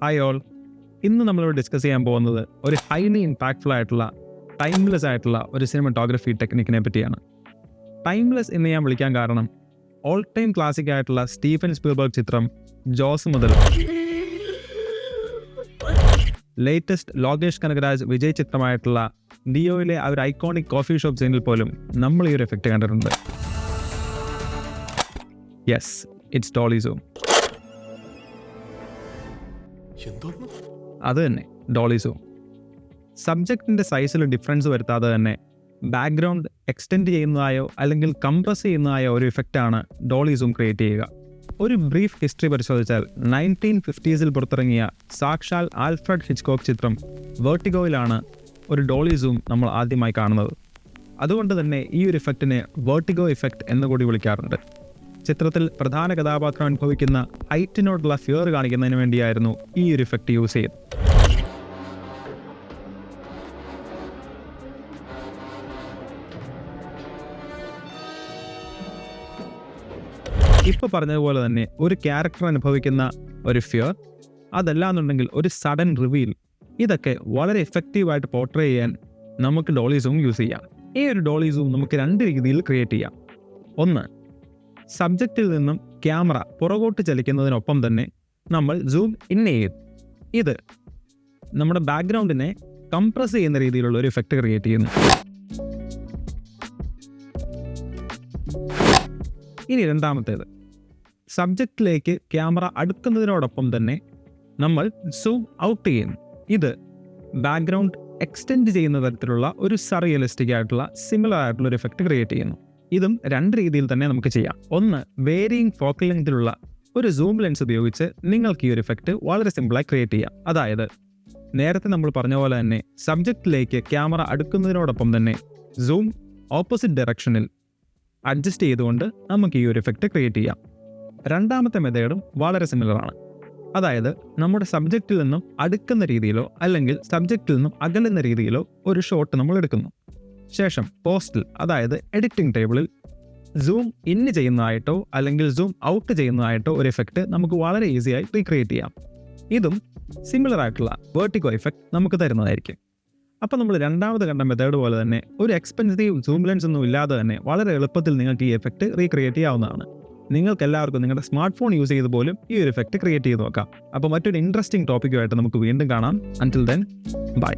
Hi all. ഇന്ന് നമ്മളിവിടെ discuss ചെയ്യാൻ പോകുന്നത് ഒരു ഹൈലി ഇമ്പാക്ട്ഫുൾ ആയിട്ടുള്ള ടൈംലെസ് ആയിട്ടുള്ള ഒരു സിനിമറ്റോഗ്രഫി ടെക്നിക്കിനെ പറ്റിയാണ്. ടൈംലെസ് എന്ന് ഞാൻ വിളിക്കാൻ കാരണം ഓൾ ടൈം ക്ലാസിക് ആയിട്ടുള്ള സ്റ്റീഫൻ സ്പീൽബർഗ് ചിത്രം ജോസ് മുതൽ ലേറ്റസ്റ്റ് ലോകേഷ് കനകരാജ് വിജയ് ചിത്രമായിട്ടുള്ള ഡിയോയിലെ ആ ഒരു ഐക്കോണിക് കോഫി ഷോപ്പ് സീനിൽ പോലും നമ്മൾ ഈ ഒരു എഫക്റ്റ് കണ്ടിട്ടുണ്ട്. Yes, it's Dolly zoom. അത് തന്നെ ഡോളി സൂം. സബ്ജക്റ്റിൻ്റെ സൈസിൽ ഡിഫറൻസ് വരുത്താതെ തന്നെ ബാക്ക്ഗ്രൗണ്ട് എക്സ്റ്റെൻഡ് ചെയ്യുന്നതായോ അല്ലെങ്കിൽ കംപ്രസ് ചെയ്യുന്നതായോ ഒരു ഇഫക്റ്റാണ് ഡോളി സൂം ക്രിയേറ്റ് ചെയ്യുക. ഒരു ബ്രീഫ് ഹിസ്റ്ററി പരിശോധിച്ചാൽ 1950s പുറത്തിറങ്ങിയ സാക്ഷാൽ ആൽഫ്രഡ് ഹിച്ച്കോക്ക് ചിത്രം വേർട്ടിഗോയിലാണ് ഒരു ഡോളി സൂം നമ്മൾ ആദ്യമായി കാണുന്നത്. അതുകൊണ്ട് തന്നെ ഈ ഒരു ഇഫക്റ്റിനെ വേർട്ടിഗോ ഇഫക്റ്റ് എന്ന് കൂടി വിളിക്കാറുണ്ട്. ചിത്രത്തിൽ പ്രധാന കഥാപാത്രം അനുഭവിക്കുന്ന ഹൈറ്റിനോടുള്ള ഫിയർ കാണിക്കുന്നതിന് വേണ്ടിയായിരുന്നു ഈ ഒരു ഇഫക്റ്റ് യൂസ് ചെയ്തത്. ഇപ്പോൾ പറഞ്ഞതുപോലെ തന്നെ ഒരു ക്യാരക്ടർ അനുഭവിക്കുന്ന ഒരു ഫിയർ, അതല്ലാന്നുണ്ടെങ്കിൽ ഒരു സഡൻ റിവീൽ, ഇതൊക്കെ വളരെ എഫക്റ്റീവായിട്ട് പോർട്രേ ചെയ്യാൻ നമുക്ക് ഡോളി സൂം യൂസ് ചെയ്യാം. ഈ ഒരു ഡോളി സൂം നമുക്ക് രണ്ട് രീതിയിൽ ക്രിയേറ്റ് ചെയ്യാം. ഒന്ന്, സബ്ജക്റ്റിൽ നിന്നും ക്യാമറ പുറകോട്ട് ചലിക്കുന്നതിനൊപ്പം തന്നെ നമ്മൾ സൂം ഇൻ ചെയ്യും. ഇത് നമ്മുടെ ബാക്ക്ഗ്രൗണ്ടിനെ കംപ്രസ് ചെയ്യുന്ന രീതിയിലുള്ള ഒരു ഇഫക്റ്റ് ക്രിയേറ്റ് ചെയ്യുന്നു. ഇനി രണ്ടാമത്തേത്, സബ്ജക്റ്റിലേക്ക് ക്യാമറ അടുക്കുന്നതിനോടൊപ്പം തന്നെ നമ്മൾ സൂം ഔട്ട് ചെയ്യുന്നു. ഇത് ബാക്ക്ഗ്രൗണ്ട് എക്സ്റ്റെൻഡ് ചെയ്യുന്ന തരത്തിലുള്ള ഒരു സർറിയലിസ്റ്റിക് ആയിട്ടുള്ള സിമിലർ ആയിട്ടുള്ള ഒരു ഇഫക്റ്റ് ക്രിയേറ്റ് ചെയ്യുന്നു. ഇതും രണ്ട് രീതിയിൽ തന്നെ നമുക്ക് ചെയ്യാം. ഒന്ന്, വേരിയിങ് ഫോക്കൽ ലെങ്തിലുള്ള ഒരു സൂം ലെൻസ് ഉപയോഗിച്ച് നിങ്ങൾക്ക് ഈ ഒരു ഇഫക്റ്റ് വളരെ സിമ്പിളായി ക്രിയേറ്റ് ചെയ്യാം. അതായത് നേരത്തെ നമ്മൾ പറഞ്ഞ പോലെ തന്നെ സബ്ജക്റ്റിലേക്ക് ക്യാമറ അടുക്കുന്നതിനോടൊപ്പം തന്നെ സൂം ഓപ്പോസിറ്റ് ഡയറക്ഷനിൽ അഡ്ജസ്റ്റ് ചെയ്തുകൊണ്ട് നമുക്ക് ഈ ഒരു ഇഫക്റ്റ് ക്രിയേറ്റ് ചെയ്യാം. രണ്ടാമത്തെ മെത്തേഡും വളരെ സിമിലറാണ്. അതായത് നമ്മുടെ സബ്ജക്റ്റിൽ നിന്നും അടുക്കുന്ന രീതിയിലോ അല്ലെങ്കിൽ സബ്ജക്റ്റിൽ നിന്നും അകലുന്ന രീതിയിലോ ഒരു ഷോട്ട് നമ്മൾ എടുക്കുന്നു. ശേഷം പോസ്റ്റിൽ, അതായത് എഡിറ്റിംഗ് ടേബിളിൽ സൂം ഇൻ ചെയ്യുന്നതായിട്ടോ അല്ലെങ്കിൽ സൂം ഔട്ട് ചെയ്യുന്നതായിട്ടോ ഒരു എഫക്റ്റ് നമുക്ക് വളരെ ഈസിയായി റീക്രിയേറ്റ് ചെയ്യാം. ഇതും സിമിലർ ആയിട്ടുള്ള വേർട്ടിഗോ ഇഫക്റ്റ് നമുക്ക് തരുന്നതായിരിക്കും. അപ്പോൾ നമ്മൾ രണ്ടാമത് കണ്ട മെത്തേഡ് പോലെ തന്നെ ഒരു എക്സ്പെൻസീവ് സൂം ലെൻസ് ഒന്നും ഇല്ലാതെ തന്നെ വളരെ എളുപ്പത്തിൽ നിങ്ങൾക്ക് ഈ എഫക്റ്റ് റീക്രിയേറ്റ് ചെയ്യാവുന്നതാണ്. നിങ്ങൾക്ക് എല്ലാവർക്കും നിങ്ങളുടെ സ്മാർട്ട് ഫോൺ യൂസ് ചെയ്ത് പോലും ഈ ഒരു എഫക്റ്റ് ക്രിയേറ്റ് ചെയ്ത് നോക്കാം. അപ്പോൾ മറ്റൊരു ഇൻട്രസ്റ്റിംഗ് ടോപ്പിക്കുമായിട്ട് നമുക്ക് വീണ്ടും കാണാം. Until then, by.